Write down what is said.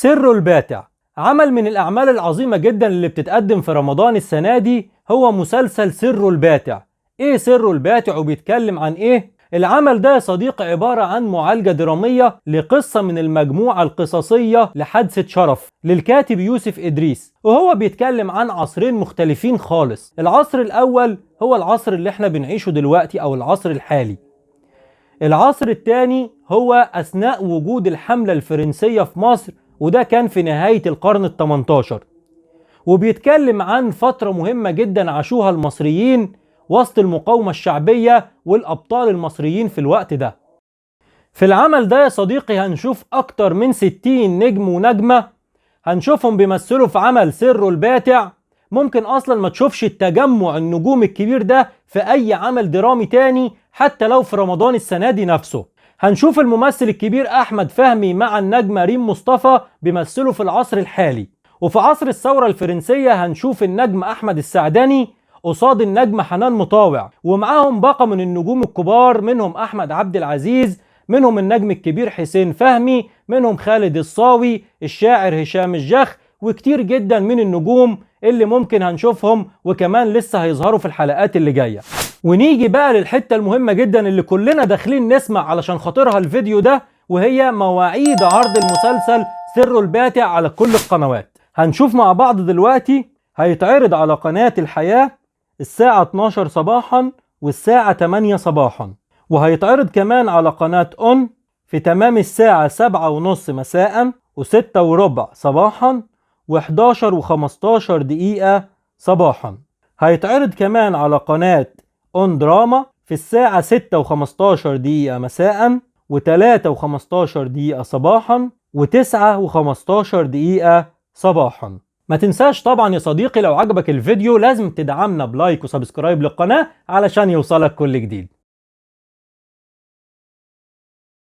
سر الباتع عمل من الأعمال العظيمة جدا اللي بتتقدم في رمضان السنة دي هو مسلسل سر الباتع. ايه سر الباتع وبيتكلم عن ايه؟ العمل ده يا صديقي عبارة عن معالجة درامية لقصة من المجموعة القصصية لحادثة شرف للكاتب يوسف إدريس، وهو بيتكلم عن عصرين مختلفين خالص. العصر الأول هو العصر اللي احنا بنعيشه دلوقتي أو العصر الحالي. العصر الثاني هو أثناء وجود الحملة الفرنسية في مصر، وده كان في نهاية القرن ال18، وبيتكلم عن فترة مهمة جدا عاشوها المصريين وسط المقاومة الشعبية والأبطال المصريين في الوقت ده. في العمل ده يا صديقي هنشوف أكتر من 60 نجم ونجمة، هنشوفهم بيمثلوا في عمل سر الباتع. ممكن أصلا ما تشوفش التجمع النجوم الكبير ده في أي عمل درامي تاني حتى لو في رمضان السنة دي نفسه. هنشوف الممثل الكبير أحمد فهمي مع النجمة ريم مصطفى بيمثلوا في العصر الحالي، وفي عصر الثورة الفرنسية هنشوف النجم أحمد السعدني قصاد النجم حنان مطاوع، ومعاهم باقة من النجوم الكبار، منهم أحمد عبد العزيز، منهم النجم الكبير حسين فهمي، منهم خالد الصاوي، الشاعر هشام الجخ، وكتير جدا من النجوم اللي ممكن هنشوفهم وكمان لسه هيظهروا في الحلقات اللي جاية. ونيجي بقى للحتة المهمة جدا اللي كلنا داخلين نسمع علشان خاطرها الفيديو ده، وهي مواعيد عرض المسلسل سر الباتع على كل القنوات. هنشوف مع بعض دلوقتي. هيتعرض على قناة الحياة الساعة 12 صباحا والساعة 8 صباحا، وهيتعرض كمان على قناة أون في تمام الساعة 7:30 مساء و6:15 صباحا و11:15 دقيقة صباحا. هيتعرض كمان على قناة أون دراما في الساعة 6:15 دقيقة مساء و3:15 دقيقة صباحا و9:15 دقيقة صباحا. ما تنساش طبعا يا صديقي لو عجبك الفيديو لازم تدعمنا بلايك وسبسكرايب للقناة علشان يوصلك كل جديد.